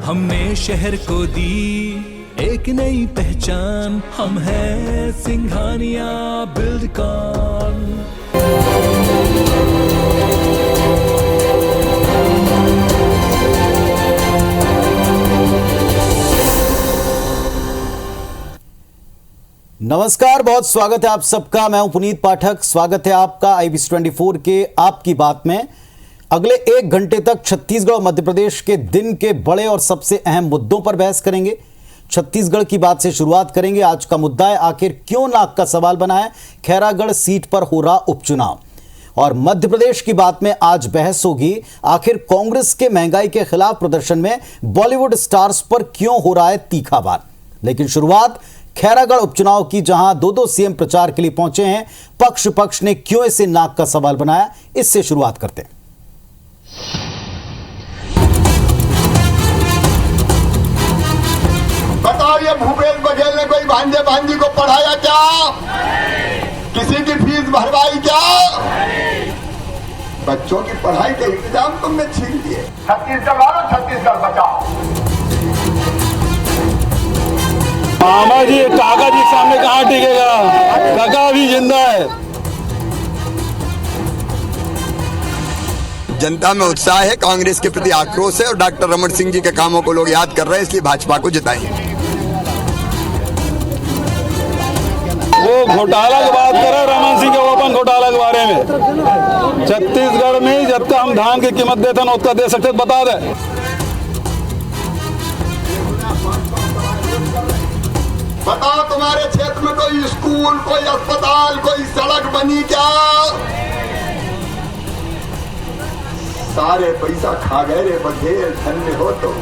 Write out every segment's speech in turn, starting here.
हमने शहर को दी एक नई पहचान, हम हैं सिंघानिया बिल्डकॉन। नमस्कार, बहुत स्वागत है आप सबका। मैं हूं पुनीत पाठक। स्वागत है आपका IBC24 के आपकी बात में। अगले 1 घंटे तक छत्तीसगढ़ और मध्य प्रदेश के दिन के बड़े और सबसे अहम मुद्दों पर बहस करेंगे। छत्तीसगढ़ की बात से शुरुआत करेंगे। आज का मुद्दा है, आखिर क्यों नाक का सवाल बना है खैरागढ़ सीट पर हो रहा उपचुनाव। और मध्य प्रदेश की बात में आज बहस होगी, आखिर कांग्रेस के महंगाई के खिलाफ प्रदर्शन में बॉलीवुड स्टार्स पर क्यों हो रहा है तीखा वार। लेकिन शुरुआत खैरागढ़ उपचुनाव की, जहां 2 सीएम प्रचार के लिए पहुंचे हैं। पक्ष ने क्यों इसे नाक का सवाल बनाया, इससे शुरुआत करते हैं। बताओ, ये भूपेश बघेल ने कोई भांजे भांजी को पढ़ाया क्या? किसी की फीस भरवाई क्या? बच्चों की पढ़ाई के इंतजाम तुमने छीन लिए। छत्तीसगढ़ वालों, छत्तीसगढ़ बचाओ। मामा जी, काका जी सामने कहाँ टिकेगा? काका अभी जिंदा है। जनता में उत्साह है, कांग्रेस के प्रति आक्रोश है और डॉक्टर रमन सिंह जी के कामों को लोग याद कर रहे हैं, इसलिए भाजपा को जिताएंगे। वो घोटाला की बात कर रहे हैं, रमन सिंह के ओपन घोटाला के बारे में। छत्तीसगढ़ में जब तक हम धान की कीमत देते हैं उसका दे सकते, बता दें। बताओ, तुम्हारे क्षेत्र में कोई स्कूल, कोई अस्पताल, कोई सड़क बनी क्या? सारे पैसा खा गए रे बघेल, धन्य हो तो।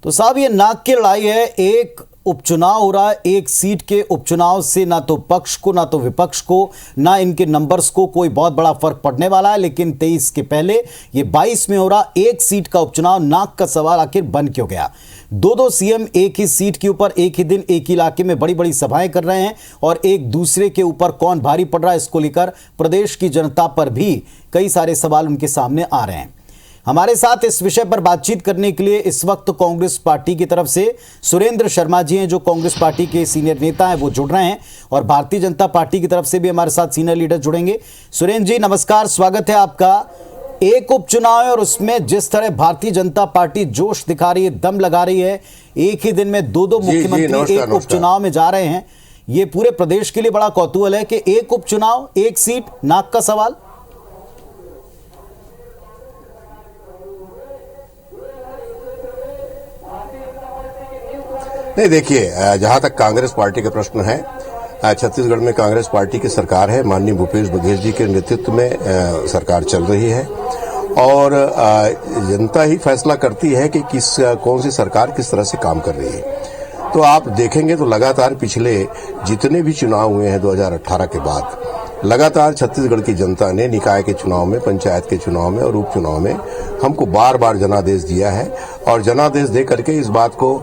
साहब, ये नाक की लड़ाई है। एक उपचुनाव हो रहा है, एक सीट के उपचुनाव से ना तो पक्ष को ना तो विपक्ष को ना इनके नंबर्स को कोई बहुत बड़ा फर्क पड़ने वाला है। लेकिन 23 के पहले ये 22 में हो रहा एक सीट का उपचुनाव, नाक का सवाल आखिर बन क्यों गया। 2 सीएम एक ही सीट के ऊपर एक ही दिन एक ही इलाके में बड़ी बड़ी सभाएं कर रहे हैं और एक दूसरे के ऊपर कौन भारी पड़ रहा है, इसको लेकर प्रदेश की जनता पर भी कई सारे सवाल उनके सामने आ रहे हैं। हमारे साथ इस विषय पर बातचीत करने के लिए इस वक्त कांग्रेस पार्टी की तरफ से सुरेंद्र शर्मा जी हैं, जो कांग्रेस पार्टी के सीनियर नेता हैं, वो जुड़ रहे हैं। और भारतीय जनता पार्टी की तरफ से भी हमारे साथ सीनियर लीडर जुड़ेंगे। सुरेंद्र जी नमस्कार, स्वागत है आपका। एक उपचुनाव है और उसमें जिस तरह भारतीय जनता पार्टी जोश दिखा रही है, दम लगा रही है, एक ही दिन में 2 मुख्यमंत्री एक उपचुनाव में जा रहे हैं। ये पूरे प्रदेश के लिए बड़ा कौतूहल है कि एक उपचुनाव एक सीट, नाक का सवाल। नहीं, देखिए, जहां तक कांग्रेस पार्टी का प्रश्न है, छत्तीसगढ़ में कांग्रेस पार्टी की सरकार है। माननीय भूपेश बघेल जी के नेतृत्व में सरकार चल रही है और जनता ही फैसला करती है कि कौन सी सरकार किस तरह से काम कर रही है। तो आप देखेंगे तो लगातार पिछले जितने भी चुनाव हुए हैं 2018 के बाद, लगातार छत्तीसगढ़ की जनता ने निकाय के चुनाव में, पंचायत के चुनाव में और उपचुनाव में हमको बार बार जनादेश दिया है और जनादेश दे करके इस बात को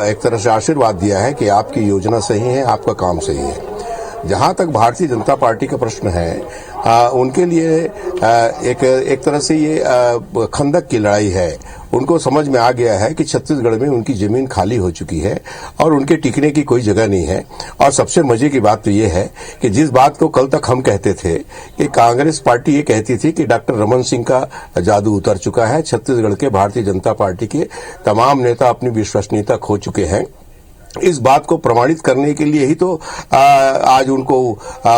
एक तरह से आशीर्वाद दिया है कि आपकी योजना सही है, आपका काम सही है। जहां तक भारतीय जनता पार्टी का प्रश्न है, उनके लिए एक तरह से ये खंदक की लड़ाई है। उनको समझ में आ गया है कि छत्तीसगढ़ में उनकी जमीन खाली हो चुकी है और उनके टिकने की कोई जगह नहीं है। और सबसे मजे की बात तो ये है कि जिस बात को कल तक हम कहते थे कि कांग्रेस पार्टी ये कहती थी कि डॉक्टर रमन सिंह का जादू उतर चुका है, छत्तीसगढ़ के भारतीय जनता पार्टी के तमाम नेता अपनी विश्वसनीयता खो चुके हैं, इस बात को प्रमाणित करने के लिए ही तो आज उनको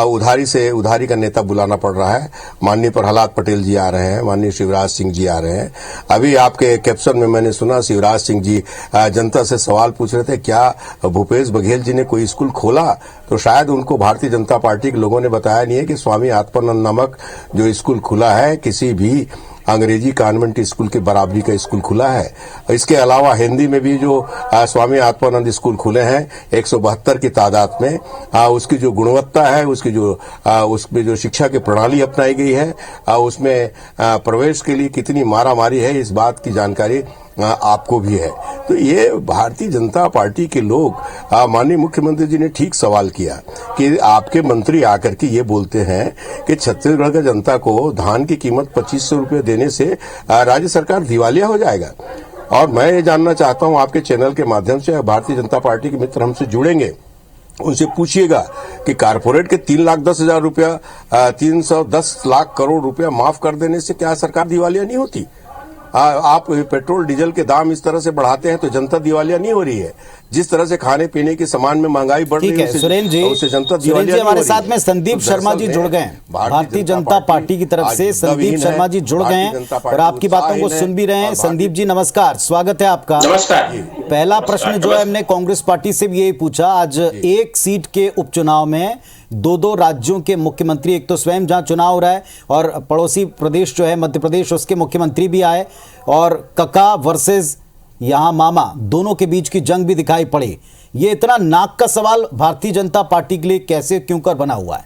उधारी का नेता बुलाना पड़ रहा है। माननीय प्रहलाद पटेल जी आ रहे हैं, माननीय शिवराज सिंह जी आ रहे हैं। अभी आपके कैप्शन में मैंने सुना शिवराज सिंह जी जनता से सवाल पूछ रहे थे, क्या भूपेश बघेल जी ने कोई स्कूल खोला? तो शायद उनको भारतीय जनता पार्टी के लोगों ने बताया नहीं है कि स्वामी आत्मानंद नामक जो स्कूल खुला है, किसी भी अंग्रेजी कॉन्वेंट स्कूल के बराबरी का स्कूल खुला है। इसके अलावा हिंदी में भी जो स्वामी आत्मानंद स्कूल खुले हैं 172 की तादाद में, उसकी जो गुणवत्ता है, उसमें जो शिक्षा की प्रणाली अपनाई गई है, उसमें प्रवेश के लिए कितनी मारामारी है, इस बात की जानकारी आपको भी है। तो ये भारतीय जनता पार्टी के लोग, माननीय मुख्यमंत्री जी ने ठीक सवाल किया कि आपके मंत्री आकर के ये बोलते हैं कि छत्तीसगढ़ का जनता को धान की कीमत 2500 रुपये देने से राज्य सरकार दिवालिया हो जाएगा। और मैं ये जानना चाहता हूं, आपके चैनल के माध्यम से भारतीय जनता पार्टी के मित्र हमसे जुड़ेंगे, उनसे पूछिएगा कि कारपोरेट के 3,10,000 रुपया 310 लाख करोड़ रुपया माफ कर देने से क्या सरकार दिवालिया नहीं होती? आप पेट्रोल डीजल के दाम इस तरह से बढ़ाते हैं तो जनता दिवालिया नहीं हो रही है। जिस तरह से खाने पीने के सामान में महंगाई बढ़ रही है, सुरेंद्र जी, उससे जनता दिवालिया हमारे साथ में संदीप शर्मा जी जुड़ गए हैं, भारतीय जनता पार्टी की तरफ से संदीप शर्मा जी जुड़ गए हैं और आपकी बातों को सुन भी रहे हैं। संदीप जी नमस्कार, स्वागत है आपका। नमस्कार। पहला प्रश्न जो है हमने कांग्रेस पार्टी से भी यही पूछा, आज एक सीट के उपचुनाव में दो राज्यों के मुख्यमंत्री, एक तो स्वयं जहां चुनाव हो रहा है और पड़ोसी प्रदेश जो है मध्य प्रदेश, उसके मुख्यमंत्री भी आए और कका वर्सेस यहां मामा, दोनों के बीच की जंग भी दिखाई पड़ी। ये इतना नाक का सवाल भारतीय जनता पार्टी के लिए कैसे क्यों कर बना हुआ है?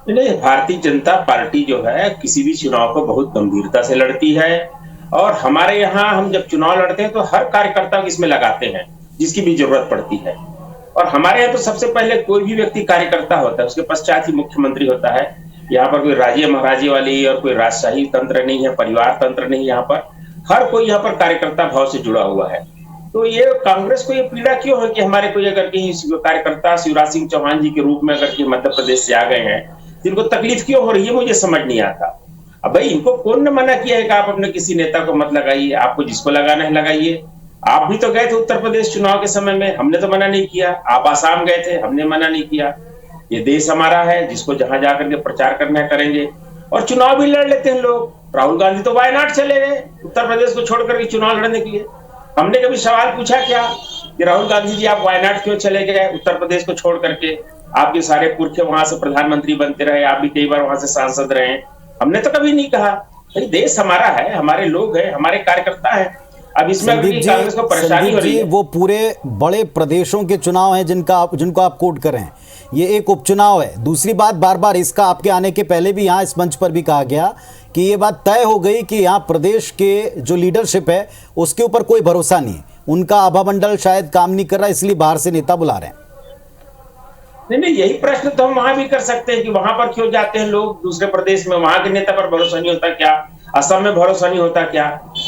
नहीं, भारतीय जनता पार्टी जो है किसी भी चुनाव को बहुत गंभीरता से लड़ती है और हमारे यहाँ हम जब चुनाव लड़ते हैं तो हर कार्यकर्ता को इसमें लगाते हैं जिसकी भी जरूरत पड़ती है। और हमारे यहाँ तो सबसे पहले कोई भी व्यक्ति कार्यकर्ता होता है, उसके पश्चात ही मुख्यमंत्री होता है। यहाँ पर कोई राजे महाराजे वाली और कोई राजशाही तंत्र नहीं है, परिवार तंत्र नहीं, यहाँ पर हर कोई यहाँ पर कार्यकर्ता भाव से जुड़ा हुआ है। तो ये कांग्रेस को ये पीड़ा क्यों है कि हमारे कोई अगर कहीं कार्यकर्ता शिवराज सिंह चौहान जी के रूप में अगर मध्य प्रदेश से आ गए हैं, जिनको तकलीफ क्यों हो रही है मुझे समझ नहीं आता। अब भाई इनको कौन ने मना किया है कि आप अपने किसी नेता को मत लगाइए, आपको जिसको लगाना है लगाइए। आप भी तो गए थे उत्तर प्रदेश चुनाव के समय में, हमने तो मना नहीं किया। आप आसाम गए थे, हमने मना नहीं किया। ये देश हमारा है, जिसको जहां जाकर के प्रचार करना है करेंगे और चुनाव भी लड़ लेते हैं लोग। राहुल गांधी तो वायनाड चले गए उत्तर प्रदेश को छोड़ करके चुनाव लड़ने के लिए। हमने कभी सवाल पूछा क्या कि राहुल गांधी जी आप वायनाड क्यों चले गए उत्तर प्रदेश को छोड़ करके? आपके सारे पुरखे वहां से प्रधानमंत्री बनते रहे, आप भी कई बार वहां से सांसद रहे। हमने तो कभी नहीं कहा। भाई देश हमारा है, हमारे लोग हैं, हमारे कार्यकर्ता हैं। अब इसमें कांग्रेस को परेशानी हो रही है। वो पूरे बड़े प्रदेशों के चुनाव हैं जिनको आप कोट कर रहे हैं, ये एक उपचुनाव है। दूसरी बात, बार बार इसका आपके आने के पहले भी यहाँ इस मंच पर भी कहा गया कि ये बात तय हो गई कि यहाँ प्रदेश के जो लीडरशिप है उसके ऊपर कोई भरोसा नहीं है, उनका आभामंडल शायद काम नहीं कर रहा, इसलिए बाहर से नेता बुला रहे हैं। नहीं, यही प्रश्न तो हम वहां भी कर सकते हैं कि वहां पर क्यों जाते हैं लोग दूसरे प्रदेश में? वहां के नेता पर भरोसा नहीं होता क्या? असम में भरोसा नहीं होता क्या?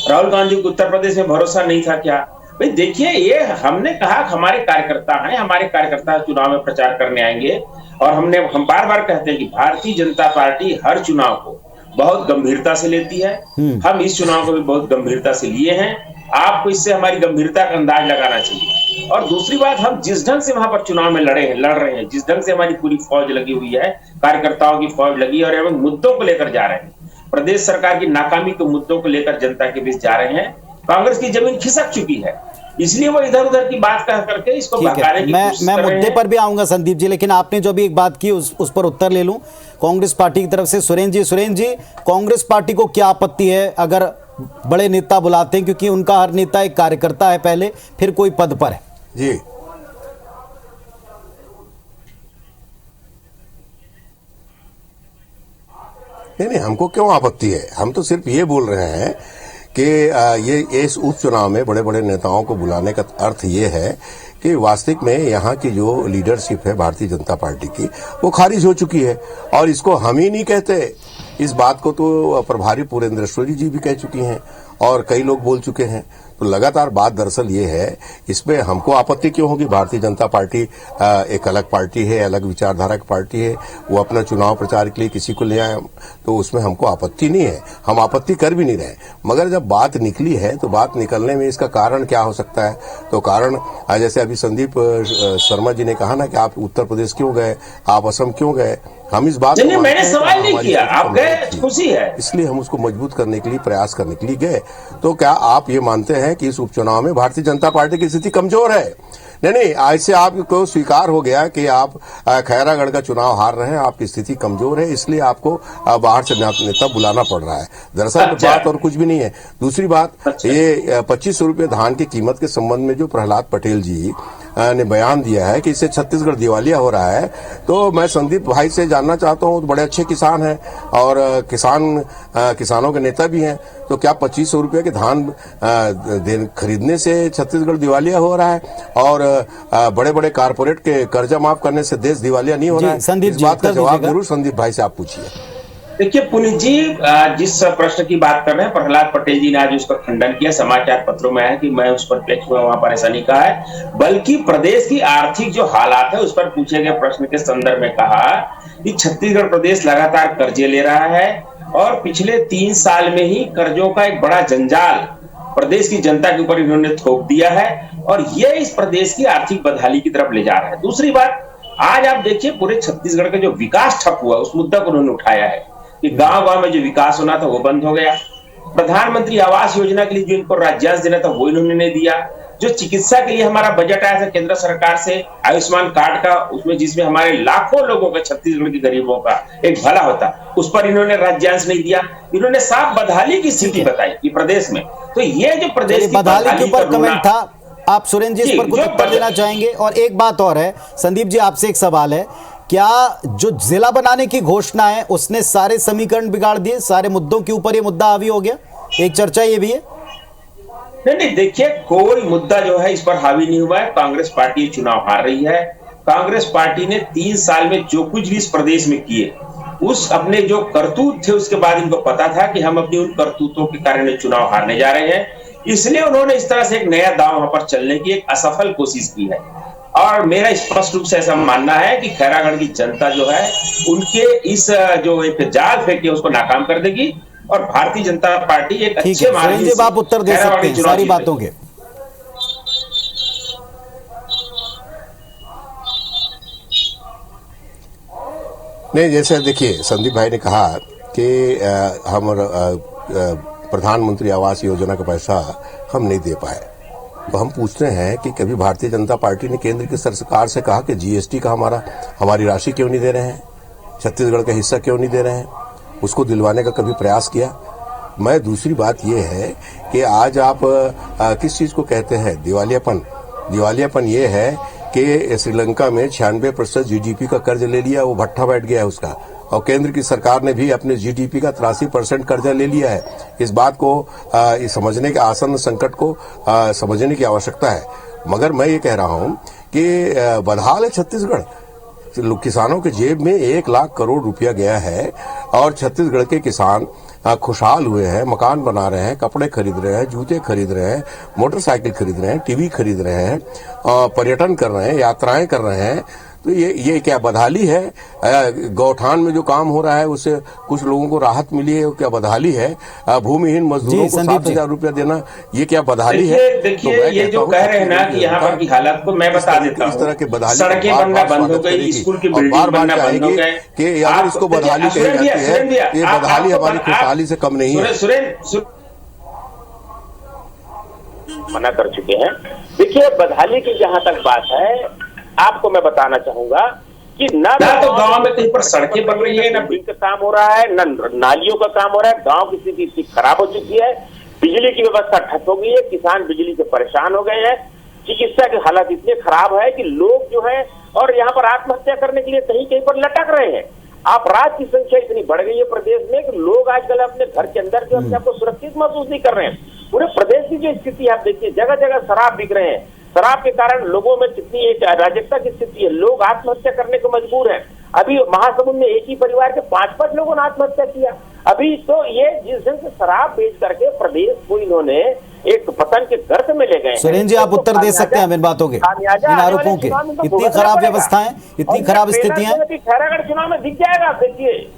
राहुल गांधी को उत्तर प्रदेश में भरोसा नहीं था क्या? भाई देखिए, ये हमने कहा हमारे कार्यकर्ता हैं, हमारे कार्यकर्ता चुनाव में प्रचार करने आएंगे और हम बार बार कहते हैं कि भारतीय जनता पार्टी हर चुनाव को बहुत गंभीरता से लेती है। हम इस चुनाव को भी बहुत गंभीरता से लिए हैं। आपको इससे हमारी गंभीरता का अंदाज लगाना चाहिए। और दूसरी बात, हम जिस ढंग से वहां पर चुनाव में लड़ रहे हैं, जिस ढंग से हमारी पूरी फौज लगी हुई है, कार्यकर्ताओं की फौज लगी है और हम मुद्दों को लेकर जा रहे हैं, प्रदेश सरकार की नाकामी के मुद्दों को लेकर जनता के बीच जा रहे हैं। कांग्रेस की जमीन खिसक चुकी है, इसलिए वो इधर उधर की बात कह करके इसको भड़काने की कोशिश कर रहे हैं। मैं मुद्दे पर भी आऊंगा संदीप जी, लेकिन आपने जो भी एक बात की उस पर उत्तर ले लूं। कांग्रेस पार्टी की तरफ से सुरेंद्र जी, कांग्रेस पार्टी को क्या आपत्ति है अगर बड़े नेता बुलाते हैं, क्योंकि उनका हर नेता एक कार्यकर्ता है पहले, फिर कोई पद पर है? जी, नहीं, हमको क्यों आपत्ति है? हम तो सिर्फ ये बोल रहे हैं कि ये इस उपचुनाव में बड़े बड़े नेताओं को बुलाने का अर्थ ये है कि वास्तविक में यहाँ की जो लीडरशिप है भारतीय जनता पार्टी की, वो खारिज हो चुकी है। और इसको हम ही नहीं कहते, इस बात को तो प्रभारी पुरेंद्रेश्वरी जी भी कह चुकी हैं और कई लोग बोल चुके हैं। तो लगातार बात दरअसल ये है, इसमें हमको आपत्ति क्यों होगी? भारतीय जनता पार्टी एक अलग पार्टी है, अलग विचारधारा की पार्टी है, वो अपना चुनाव प्रचार के लिए किसी को ले आए, तो उसमें हमको आपत्ति नहीं है, हम आपत्ति कर भी नहीं रहे। मगर जब बात निकली है तो बात निकलने में इसका कारण क्या हो सकता है? तो कारण जैसे अभी संदीप शर्मा जी ने कहा ना कि आप उत्तर प्रदेश क्यों गए, आप असम क्यों गए, हम इस बात नहीं, मैंने सवाल नहीं किया, आप गए, खुशी है, इसलिए हम उसको मजबूत करने के लिए प्रयास करने के लिए गए। तो क्या आप ये मानते हैं कि इस उपचुनाव में भारतीय जनता पार्टी की स्थिति कमजोर है? नहीं, आज से आपको स्वीकार हो गया कि आप खैरागढ़ का चुनाव हार रहे हैं, आपकी स्थिति कमजोर है, इसलिए आपको बाहर से नेता बुलाना पड़ रहा है। दरअसल बात और कुछ भी नहीं है। दूसरी बात, ये 2500 रुपये धान की कीमत के संबंध में जो प्रहलाद पटेल जी ने बयान दिया है कि इससे छत्तीसगढ़ दिवालिया हो रहा है, तो मैं संदीप भाई से जानना चाहता हूँ, तो बड़े अच्छे किसान हैं और किसानों के नेता भी हैं, तो क्या 2500 रुपये के धान खरीदने से छत्तीसगढ़ दिवालिया हो रहा है और बड़े बड़े कारपोरेट के कर्जा माफ करने से देश दिवालिया नहीं हो रहा है? संदीप इस जी, बात का उत्तर जवाब दीजिएगा। जरूर संदीप भाई से आप पूछिए। देखिए पुनीत जी, जिस प्रश्न की बात कर रहे हैं, प्रहलाद पटेल जी ने आज उसका खंडन किया, समाचार पत्रों में है कि मैं उस पर पेश हुआ, वहां पर ऐसा नहीं कहा है, बल्कि प्रदेश की आर्थिक जो हालात है उस पर पूछे गए प्रश्न के संदर्भ में कहा कि छत्तीसगढ़ प्रदेश लगातार कर्जे ले रहा है और पिछले 3 साल में ही कर्जों का एक बड़ा जंजाल प्रदेश की जनता के ऊपर इन्होंने थोप दिया है और ये इस प्रदेश की आर्थिक बदहाली की तरफ ले जा रहा है। दूसरी बात, आज आप देखिए पूरे छत्तीसगढ़ का जो विकास ठप हुआ उस मुद्दा को उन्होंने उठाया है कि गांव-गांव में जो विकास होना था वो बंद हो गया। प्रधानमंत्री आवास योजना के लिए जो इनको राज्यांश देना था वो इन्होंने नहीं दिया। जो चिकित्सा के लिए हमारा बजट आया था केंद्र सरकार से, आयुष्मान कार्ड का, उसमें जिसमें हमारे लाखों लोगों का, छत्तीसगढ़ के गरीबों का एक भला होता, उस पर इन्होंने राज्यांश नहीं दिया। इन्होंने साफ बदहाली की स्थिति बताई कि प्रदेश में, तो ये जो प्रदेश की बदहाली के ऊपर कमेंट था, आप सुरेंद्र जी इस पर कुछ जो उत्तर देना चाहेंगे? और एक बात और है संदीप जी, आपसे एक सवाल है, क्या जो जिला बनाने की घोषणा है उसने सारे समीकरण बिगाड़ दिए, सारे मुद्दों के ऊपर ये मुद्दा हावी हो गया? एक चर्चा ये भी है। नहीं, देखिए कोई मुद्दा जो है इस पर हावी नहीं हुआ है। कांग्रेस पार्टी चुनाव हार रही है। कांग्रेस पार्टी ने 3 साल में जो कुछ भी इस प्रदेश में किए, उस अपने जो करतूत थे उसके बाद इनको पता था कि हम अपनी उन करतूतों के कारण चुनाव हारने जा रहे हैं, इसलिए उन्होंने इस तरह से एक नया दांव वहां पर चलने की एक असफल कोशिश की है। और मेरा स्पष्ट रूप से ऐसा मानना है कि खैरागढ़ की जनता जो है उनके इस जो एक जाल फेंके उसको नाकाम कर देगी और भारतीय जनता पार्टी एक अच्छे मार्जिन से आप उत्तर दे सकते हैं सारी बातों के। नहीं, जैसे देखिए संदीप भाई ने कहा कि हम प्रधानमंत्री आवास योजना का पैसा हम नहीं दे पाए, तो हम पूछते हैं कि कभी भारतीय जनता पार्टी ने केंद्र की सरकार से कहा कि जीएसटी का हमारी राशि क्यों नहीं दे रहे हैं, छत्तीसगढ़ का हिस्सा क्यों नहीं दे रहे हैं, उसको दिलवाने का कभी प्रयास किया? मैं दूसरी बात यह है कि आज आप किस चीज को कहते हैं दिवालियापन? दिवालियापन ये है कि श्रीलंका में 96% जीडीपी का कर्ज ले लिया, वो भट्ठा बैठ गया है उसका, और केंद्र की सरकार ने भी अपने जीडीपी का 83% कर्जा ले लिया है। इस बात को समझने के आसन्न संकट को समझने की आवश्यकता है। मगर मैं ये कह रहा हूं कि बदहाल है छत्तीसगढ़, किसानों के जेब में 1 लाख करोड़ रुपया गया है और छत्तीसगढ़ के किसान खुशहाल हुए हैं, मकान बना रहे हैं, कपड़े खरीद रहे हैं, जूते खरीद रहे हैं, मोटरसाइकिल खरीद रहे हैं, टीवी खरीद रहे हैं, पर्यटन कर रहे हैं, यात्राएं कर रहे हैं। तो ये क्या बदहाली है? गौठान में जो काम हो रहा है उससे कुछ लोगों को राहत मिली है, क्या बदहाली है? भूमिहीन मजदूरों को 7,000 रुपया देना, ये क्या बदहाली है? देखिए ये जो कह रहे हैं ना कि यहाँ पर की हालत को मैं बता देता हूँ, इस तरह के बदहाली सड़कें बनना बंद हो गई, स्कूल की बिल्डिंग बनना बंद हो गए, कि अगर इसको बदहाली कही जाती है, ये बदहाली हमारी खुशहाली से कम नहीं है। मना कर चुके हैं। देखिए बदहाली की जहां तक बात है, आपको मैं बताना चाहूंगा कि ना तो गांव में कहीं पर सड़कें बन रही है, ना बिजली का काम हो रहा है, ना नालियों का काम हो रहा है, गांव की स्थिति इतनी खराब हो चुकी है, बिजली की व्यवस्था ठप हो गई है, किसान बिजली से परेशान हो गए हैं, चिकित्सा के हालात इतने खराब है कि लोग जो है और यहाँ पर आत्महत्या करने के लिए कहीं कहीं पर लटक रहे हैं। अपराध की संख्या इतनी बढ़ गई है प्रदेश में कि लोग आजकल अपने घर के अंदर जो अपने आपको सुरक्षित महसूस नहीं कर रहे हैं। पूरे प्रदेश की जो स्थिति आप देखिए, जगह जगह शराब बिक रहे हैं, शराब के कारण लोगों में कितनी एक अराजकता की स्थिति है, लोग आत्महत्या करने को मजबूर हैं। अभी महासमुंद में एक ही परिवार के 5-5 लोगों ने आत्महत्या किया। अभी तो ये जिस दिन से शराब बेच करके प्रदेश को इन्होंने एक पतन के गर्त में ले गए। सुरेंद्र जी आप उत्तर दे सकते हैं इन बातों के, इन आरोपों के। इतनी खराब व्यवस्थाएं, इतनी खराब स्थितियां, खैरागढ़ चुनाव में दिख जाएगा, देखिए।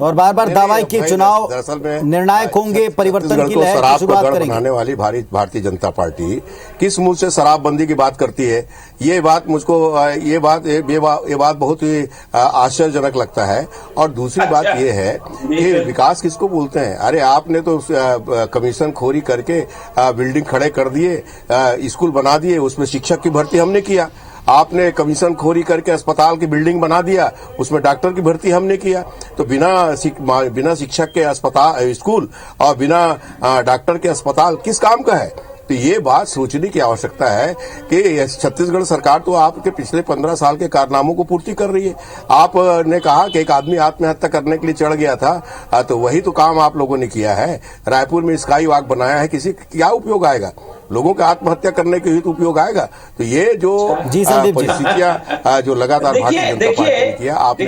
और बार बार दावा कि चुनाव निर्णायक होंगे, परिवर्तन की लहर की शुरुआत करेंगे। बनाने वाली भारतीय जनता पार्टी किस मुंह से शराबबंदी की बात करती है? ये बात मुझको ये बात बहुत ही आश्चर्यजनक लगता है। और दूसरी बात ये है कि विकास किसको बोलते हैं? अरे आपने तो कमीशन खोरी करके बिल्डिंग खड़े कर दिए, स्कूल बना दिए, उसमें शिक्षक की भर्ती हमने किया। आपने कमीशन खोरी करके अस्पताल की बिल्डिंग बना दिया, उसमें डॉक्टर की भर्ती हमने किया। तो बिना शिक्षक के अस्पताल स्कूल और बिना डॉक्टर के अस्पताल किस काम का है? तो ये बात सोचने की आवश्यकता है कि छत्तीसगढ़ सरकार तो आपके पिछले 15 साल के कारनामों को पूर्ति कर रही है। आपने कहा कि एक आदमी आत्महत्या करने के लिए चढ़ गया था, तो वही तो काम आप लोगों ने किया है। रायपुर में स्काई वॉक बनाया है, किसी क्या उपयोग आएगा? लोगों का आत्महत्या करने के हित उपयोग आएगा? तो ये जो परिस्थितियां जो लगातार भारतीय जनता पार्टी ने किया, आपने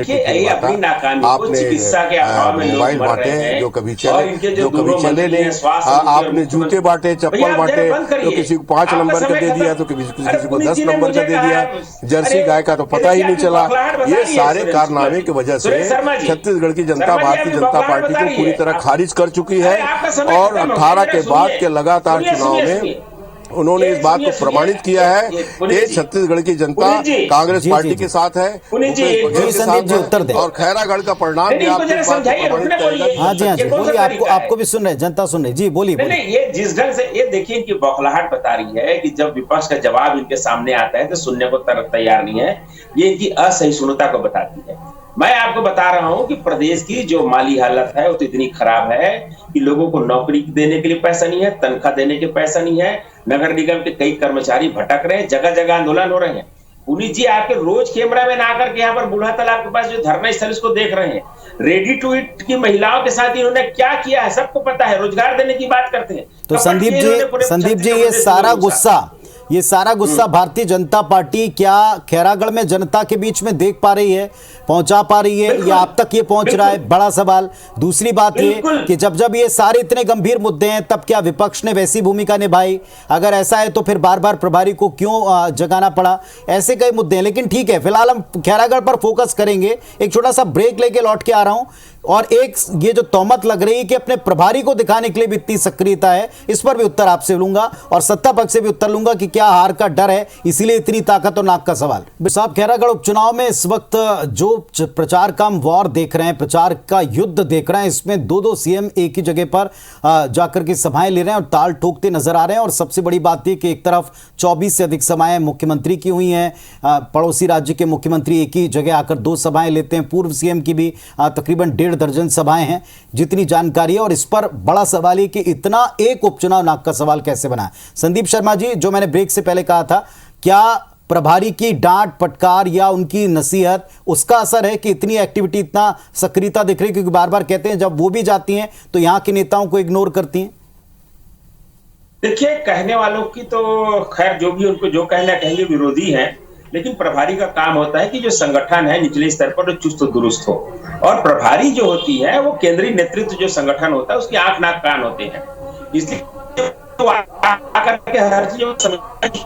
मोबाइल बांटे जो कभी चले नहीं, आपने जूते बांटे, चप्पल बांटे, तो किसी को 5 नंबर का दे दिया, तो किसी को 10 नंबर का दे दिया, जर्सी गाय का तो पता ही नहीं चला। ये सारे कारनामे की वजह से छत्तीसगढ़ की जनता भारतीय जनता पार्टी को पूरी तरह खारिज कर चुकी है और 18 के बाद के लगातार चुनाव में उन्होंने इस बात को प्रमाणित किया है कि छत्तीसगढ़ की जनता कांग्रेस पार्टी के साथ है, उत्तर दें। और खैरागढ़ का परिणाम भी आपको प्रमाणित करेगा। हाँ जी, हाँ जी, बोलिए, आपको भी सुन रहे, जनता सुन रही। जी बोलिए। ये जिस ढंग से ये देखिए इनकी बौखलाहट बता रही है कि जब विपक्ष का जवाब इनके सामने आता है तो सुनने को तैयार नहीं है। ये इनकी असहिष्णुता को बताती है। मैं आपको बता रहा हूं कि प्रदेश की जो माली हालत है वो तो इतनी खराब है कि लोगों को नौकरी देने के लिए पैसा नहीं है, तनख्वाह देने के पैसा नहीं है। नगर निगम के कई कर्मचारी भटक रहे हैं, जगह जगह आंदोलन हो रहे हैं। पुनीत जी आपके रोज कैमरा में ना करके यहाँ पर बूढ़ा तालाब के पास जो धरना स्थल इसको देख रहे हैं। रेडी टू ईट की महिलाओं के साथ इन्होंने क्या किया है सबको पता है, रोजगार देने की बात करते हैं। तो संदीप जी ये सारा गुस्सा भारतीय जनता पार्टी क्या खैरागढ़ में जनता के बीच में देख पा रही है, पहुंचा पा रही है, या आप तक ये पहुंच रहा है? बड़ा सवाल। दूसरी बात ये कि जब ये सारे इतने गंभीर मुद्दे हैं तब क्या विपक्ष ने वैसी भूमिका निभाई? अगर ऐसा है तो फिर बार बार प्रभारी को क्यों जगाना पड़ा? ऐसे कई मुद्दे हैं। लेकिन ठीक है, फिलहाल हम खैरागढ़ पर फोकस करेंगे। एक छोटा सा ब्रेक लेके लौट के आ रहा हूं। और एक ये जो तोहमत लग रही है कि अपने प्रभारी को दिखाने के लिए भी इतनी सक्रियता है, इस पर भी उत्तर आपसे लूंगा और सत्ता पक्ष से भी उत्तर लूंगा कि क्या हार का डर है, इसीलिए इतनी ताकत और नाक का सवाल। साहब, खैरागढ़ उपचुनाव में इस वक्त जो प्रचार का हम वॉर देख रहे हैं, प्रचार का युद्ध देख रहे हैं, इसमें दो सीएम एक ही जगह पर जाकर के सभाएं ले रहे हैं और ताल ठोकते नजर आ रहे हैं। और सबसे बड़ी बात यह कि एक तरफ 24 से अधिक सभाएं मुख्यमंत्री की हुई हैं, पड़ोसी राज्य के मुख्यमंत्री एक ही जगह आकर 2 सभाएं लेते हैं, पूर्व सीएम की भी तकरीबन 1.5 दर्जन सभाएं हैं, जितनी जानकारी है। और इस पर बड़ा सवाल है कि इतना एक उपचुनाव नाक का सवाल कैसे बना? संदीप शर्मा जी, जो मैंने ब्रेक से पहले कहा था, क्या प्रभारी की डांट फटकार या उनकी नसीहत, उसका असर है कि इतनी एक्टिविटी, इतना सक्रियता दिख रही है? क्योंकि बार बार कहते हैं जब वो भी जाती हैं तो यहां के नेताओं को इग्नोर करती हैं। देखिए, कहने वालों की तो खैर जो भी उनको जो कहना कहेंगे विरोधी है, लेकिन प्रभारी का काम होता है कि जो संगठन है निचले स्तर पर चुस्त दुरुस्त हो। और प्रभारी जो होती है वो केंद्रीय नेतृत्व जो संगठन होता है उसकी आंख नाक कान होते हैं। इसलिए तो आकर के हर चीज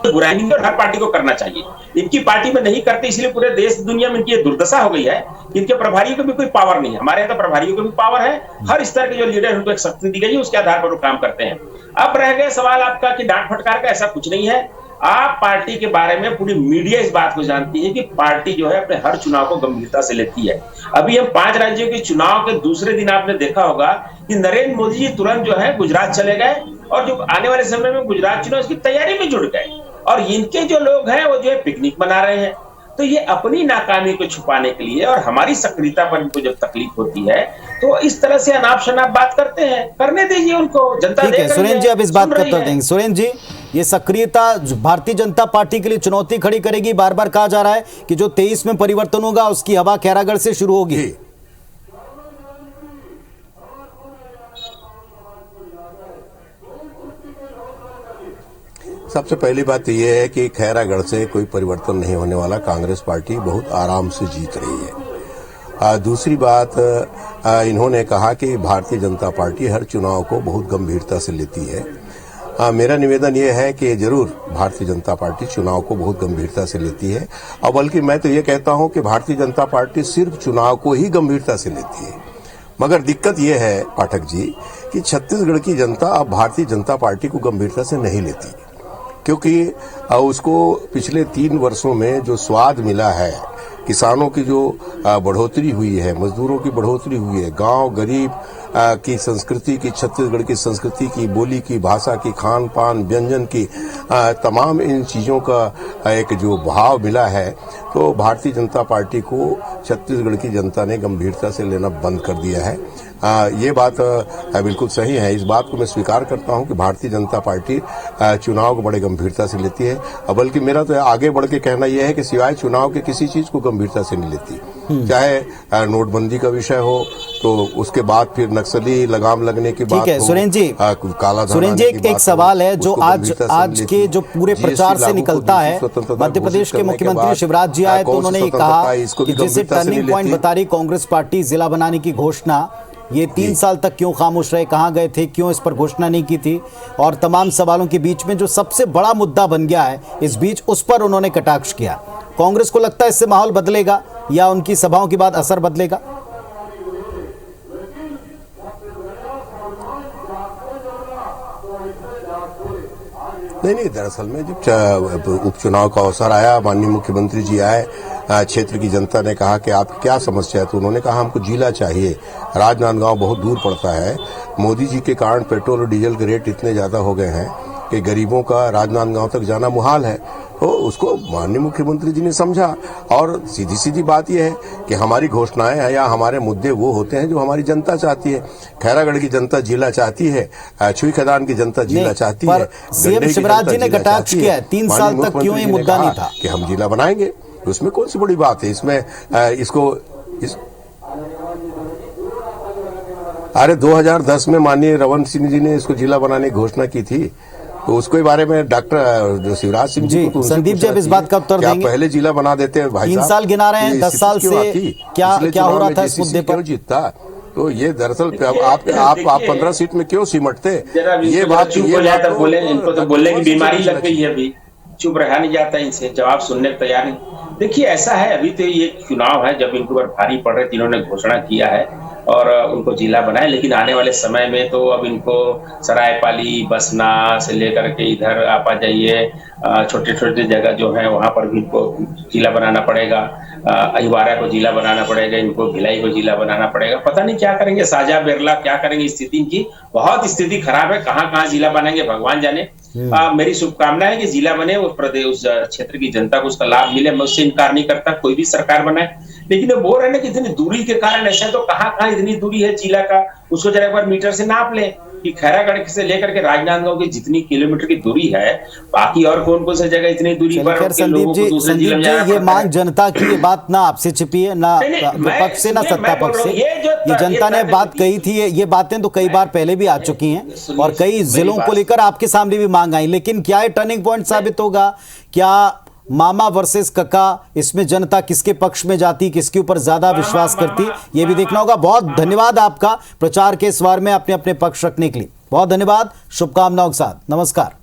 बुराई नहीं, और हर पार्टी को करना चाहिए। इनकी पार्टी में नहीं करते, इसलिए पूरे देश दुनिया में इनकी दुर्दशा हो गई है कि इनके प्रभारियों को भी कोई पावर नहीं है। हमारे यहाँ तो प्रभारियों को भी पावर है, हर स्तर के जो लीडर है उनको एक शक्ति दी गई है, उसके आधार पर वो काम करते हैं। अब रह गया सवाल आपका कि डांट फटकार का, ऐसा कुछ नहीं है। आप पार्टी के बारे में पूरी मीडिया इस बात को जानती है कि पार्टी जो है अपने हर चुनाव को गंभीरता से लेती है। अभी हम 5 राज्यों के चुनाव के दूसरे दिन आपने देखा होगा कि नरेंद्र मोदी जी तुरंत जो है गुजरात चले गए और जो आने वाले समय में गुजरात चुनाव इसकी तैयारी में जुड़ गए। और इनके जो लोग हैं वो जो है पिकनिक मना रहे हैं। तो ये अपनी नाकामी को छुपाने के लिए और हमारी सक्रियता पर इनको जब तकलीफ होती है तो इस तरह से अनाप शनाप बात करते हैं। करने दीजिए उनको, जनता ठीक है। सुरेंद्र जी, अब इस बात का उत्तर देंगे। सुरेंद्र जी, ये सक्रियता भारतीय जनता पार्टी के लिए चुनौती खड़ी करेगी? बार बार कहा जा रहा है कि जो 23 में परिवर्तन होगा उसकी हवा खैरागढ़ से शुरू होगी। सबसे पहली बात यह है कि खैरागढ़ से कोई परिवर्तन नहीं होने वाला। कांग्रेस पार्टी बहुत आराम से जीत रही है। दूसरी बात, इन्होंने कहा कि भारतीय जनता पार्टी हर चुनाव को बहुत गंभीरता से लेती है। मेरा निवेदन यह है कि जरूर भारतीय जनता पार्टी चुनाव को बहुत गंभीरता से लेती है, और बल्कि मैं तो ये कहता हूं कि भारतीय जनता पार्टी सिर्फ चुनाव को ही गंभीरता से लेती है। मगर दिक्कत यह है पाठक जी कि छत्तीसगढ़ की जनता अब भारतीय जनता पार्टी को गंभीरता से नहीं लेती, क्योंकि उसको पिछले 3 वर्षों में जो स्वाद मिला है, किसानों की जो बढ़ोतरी हुई है, मजदूरों की बढ़ोतरी हुई है, गांव गरीब की संस्कृति की, छत्तीसगढ़ की संस्कृति की, बोली की, भाषा की, खान पान, व्यंजन की, तमाम इन चीजों का एक जो भाव मिला है, तो भारतीय जनता पार्टी को छत्तीसगढ़ की जनता ने गंभीरता से लेना बंद कर दिया है। ये बात बिल्कुल सही है। इस बात को मैं स्वीकार करता हूं कि भारतीय जनता पार्टी चुनाव को बड़े गंभीरता से लेती है, बल्कि मेरा तो आगे बढ़ के कहना यह है कि सिवाय चुनाव के किसी चीज को गंभीरता से नहीं लेती। चाहे नोटबंदी का विषय हो, तो उसके बाद फिर नक्सली लगाम लगने की बात हो, सुरेंद्र जी, काला सुरेंद्र जी, एक सवाल है जो आज के जो पूरे प्रचार से निकलता है। मध्य प्रदेश के मुख्यमंत्री शिवराज जी आए तो उन्होंने ये कहा कि जैसे टर्निंग पॉइंट बता रही कांग्रेस पार्टी जिला बनाने की घोषणा, ये 3 साल तक क्यों खामोश रहे, कहां गए थे, क्यों इस पर घोषणा नहीं की थी, और तमाम सवालों के बीच में जो सबसे बड़ा मुद्दा बन गया है इस बीच, उस पर उन्होंने कटाक्ष किया। कांग्रेस को लगता है इससे माहौल बदलेगा या उनकी सभाओं के बाद असर बदलेगा? नहीं, दरअसल में जब उपचुनाव का अवसर आया, माननीय मुख्यमंत्री जी आए, क्षेत्र की जनता ने कहा कि आपकी क्या समस्या है, तो उन्होंने कहा हमको जिला चाहिए, राजनांदगांव बहुत दूर पड़ता है, मोदी जी के कारण पेट्रोल और डीजल के रेट इतने ज्यादा हो गए हैं कि गरीबों का राजनांदगांव तक जाना मुहाल है। तो उसको माननीय मुख्यमंत्री जी ने समझा, और सीधी सीधी बात यह है कि हमारी घोषणाएं हैं या हमारे मुद्दे वो होते हैं जो हमारी जनता चाहती है। खैरागढ़ की जनता जिला चाहती है, छुई खदान की जनता जिला चाहती है, सीएम शिवराज जी ने कटाक्ष किया, 3 साल तक क्यों ये मुद्दा नहीं था कि हम जिला बनाएंगे, उसमें कौन सी बड़ी बात है इसमें? अरे 2010 में माननीय रमन सिंह जी ने इसको जिला बनाने की घोषणा की थी, तो उसके बारे में डॉक्टर शिवराज सिंह जी को संदीप जी अब इस बात का उत्तर देंगे। पहले जिला बना देते हैं भाई 3 साल गिना रहे हैं, 10 साल से क्या हो रहा था इस मुद्दे पर? जीतता तो ये दरअसल आप 15 सीट में क्यों सिमटते? ये बात बोले, इनको तो बोलने की बीमारी लग गई है, अभी चुप रहा नहीं जाता, इनसे जवाब सुनने को तैयार नहीं। देखिए ऐसा है, अभी तो ये चुनाव है, जब इनके ऊपर भारी पड़ रहे थे, इन्होंने घोषणा किया है और उनको जिला बनाए, लेकिन आने वाले समय में तो अब इनको सरायपाली, बसना से लेकर के इधर आपा जाइए, छोटे छोटे जगह जो है वहां पर भी इनको जिला बनाना पड़ेगा, अहिवारा को जिला बनाना पड़ेगा, इनको भिलाई को जिला बनाना पड़ेगा। पता नहीं क्या करेंगे, साजा बिरला क्या करेंगे। स्थिति इनकी बहुत स्थिति खराब है, कहाँ कहाँ जिला बनाएंगे भगवान जाने। मेरी शुभकामना है कि जिला बने, उस प्रदेश उस क्षेत्र की जनता को उसका लाभ मिले। मैं उससे इनकार नहीं करता, कोई भी सरकार बनाए, लेकिन वो बोल रहे हैं कि इतनी दूरी के कारण ऐसा, तो कहाँ कहाँ इतनी दूरी है जिला का, उसको जरा एक बार मीटर से नाप ले कि खैरागढ़ से लेकर के राजनांदगांव की जितनी किलोमीटर की दूरी है, बाकी और कौन कौन सी जगह इतनी दूरी पर संदीप जी ये मांग जनता की, ये बात ना आपसे छिपी है, ना विपक्ष से ना सत्ता पक्ष से, ये जनता ने बात कही थी। ये बातें तो कई बार पहले भी आ चुकी हैं और कई जिलों को लेकर आपके सामने भी मांग आई, लेकिन क्या ये टर्निंग पॉइंट साबित होगा? क्या मामा वर्सेस कका, इसमें जनता किसके पक्ष में जाती, किसके ऊपर ज्यादा विश्वास करती, ये भी देखना होगा। बहुत धन्यवाद आपका प्रचार के इस वार में अपने अपने पक्ष रखने के लिए, बहुत धन्यवाद, शुभकामनाओं के साथ, नमस्कार।